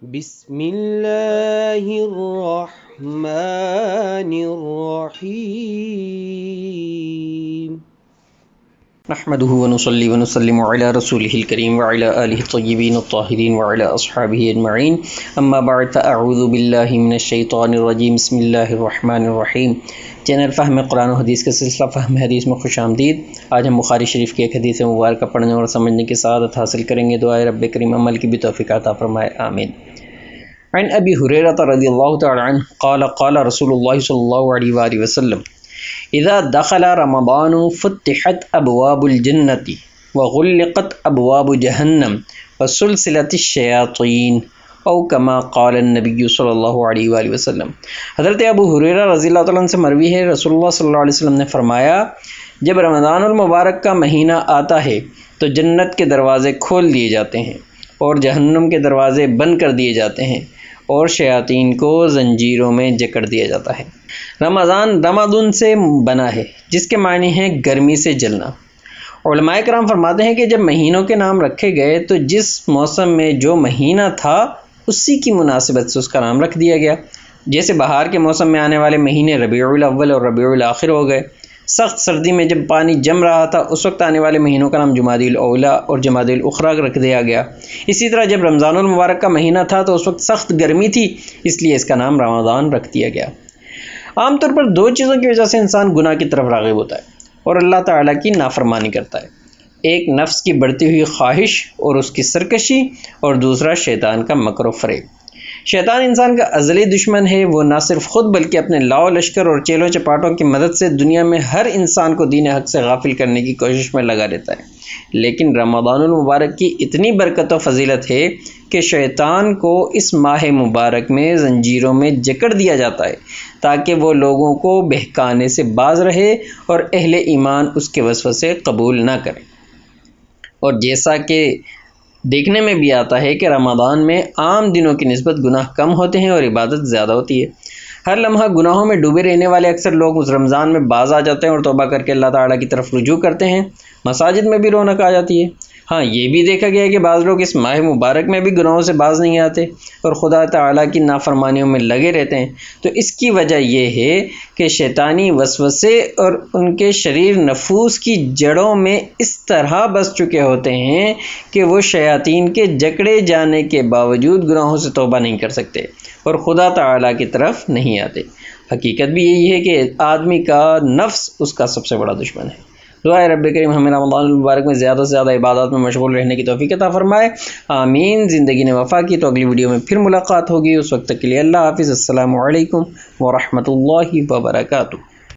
بسم اللہ الرحمن الرحیم نحمده ونصلي ونسلم على رسوله الكريم وعلى آله الطيبين الطاهرين وعلى أصحابه أجمعين أما بعد فأعوذ بالله من الشيطان الرجيم بسم الله الرحمن الرحیم۔ چینل فہم قرآن و حدیث کا سلسلہ فہم حدیث میں خوش آمدید۔ آج ہم بخاری شریف کی ایک حدیث مبارکہ پڑھنے اور سمجھنے کی سعادت حاصل کریں گے۔ دعائے رب کریم عمل کی بھی توفیق عطا فرمائے، آمین۔ عن ابی ہریرہ رضی اللہ تعالی عنہ قال قال رسول اللہ صلی اللہ علیہ وآلہ وسلم اذا دخل رمضان فتحت ابواب الجنة وغلقت ابواب جہنم وسلسلت الشیاطین او کما قال النبی صلی اللہ علیہ وآلہ وسلم۔ حضرت ابو ہریرہ رضی اللہ تعالیٰ عنہ سے مروی ہے، رسول اللہ صلی اللہ علیہ وسلم نے فرمایا، جب رمضان المبارک کا مہینہ آتا ہے تو جنت کے دروازے کھول دیے جاتے ہیں اور جہنم کے دروازے بند کر دیے جاتے ہیں اور شیاطین کو زنجیروں میں جکڑ دیا جاتا ہے۔ رمضان رمضان سے بنا ہے جس کے معنی ہے گرمی سے جلنا۔ علماء کرام فرماتے ہیں کہ جب مہینوں کے نام رکھے گئے تو جس موسم میں جو مہینہ تھا اسی کی مناسبت سے اس کا نام رکھ دیا گیا۔ جیسے بہار کے موسم میں آنے والے مہینے ربیع الاول اور ربیع الاخر ہو گئے۔ سخت سردی میں جب پانی جم رہا تھا اس وقت آنے والے مہینوں کا نام جمادی الاولیٰ اور جمادی الاخری رکھ دیا گیا۔ اسی طرح جب رمضان المبارک کا مہینہ تھا تو اس وقت سخت گرمی تھی، اس لیے اس کا نام رمضان رکھ دیا گیا۔ عام طور پر دو چیزوں کی وجہ سے انسان گناہ کی طرف راغب ہوتا ہے اور اللہ تعالیٰ کی نافرمانی کرتا ہے۔ ایک نفس کی بڑھتی ہوئی خواہش اور اس کی سرکشی، اور دوسرا شیطان کا مکر و فریب۔ شیطان انسان کا ازلی دشمن ہے۔ وہ نہ صرف خود بلکہ اپنے لاؤ لشکر اور چیلوں چپاٹوں کی مدد سے دنیا میں ہر انسان کو دین حق سے غافل کرنے کی کوشش میں لگا رہتا ہے۔ لیکن رمضان المبارک کی اتنی برکت و فضیلت ہے کہ شیطان کو اس ماہ مبارک میں زنجیروں میں جکڑ دیا جاتا ہے تاکہ وہ لوگوں کو بہکانے سے باز رہے اور اہل ایمان اس کے وسوسے قبول نہ کریں۔ اور جیسا کہ دیکھنے میں بھی آتا ہے کہ رمضان میں عام دنوں کی نسبت گناہ کم ہوتے ہیں اور عبادت زیادہ ہوتی ہے۔ ہر لمحہ گناہوں میں ڈوبے رہنے والے اکثر لوگ اس رمضان میں باز آ جاتے ہیں اور توبہ کر کے اللہ تعالیٰ کی طرف رجوع کرتے ہیں۔ مساجد میں بھی رونق آ جاتی ہے۔ ہاں، یہ بھی دیکھا گیا ہے کہ بعض لوگ اس ماہ مبارک میں بھی گناہوں سے باز نہیں آتے اور خدا تعالیٰ کی نافرمانیوں میں لگے رہتے ہیں۔ تو اس کی وجہ یہ ہے کہ شیطانی وسوسے اور ان کے شریر نفوس کی جڑوں میں اس طرح بس چکے ہوتے ہیں کہ وہ شیاطین کے جکڑے جانے کے باوجود گناہوں سے توبہ نہیں کر سکتے اور خدا تعالیٰ کی طرف نہیں آتے۔ حقیقت بھی یہی ہے کہ آدمی کا نفس اس کا سب سے بڑا دشمن ہے۔ دعائے رب کریم ہمیں رمضان المبارک میں زیادہ سے زیادہ عبادات میں مشغول رہنے کی توفیق عطا فرمائے، آمین۔ زندگی نے وفا کی تو اگلی ویڈیو میں پھر ملاقات ہوگی، اس وقت تک کے لیے اللہ حافظ۔ السلام علیکم ورحمۃ اللہ وبرکاتہ۔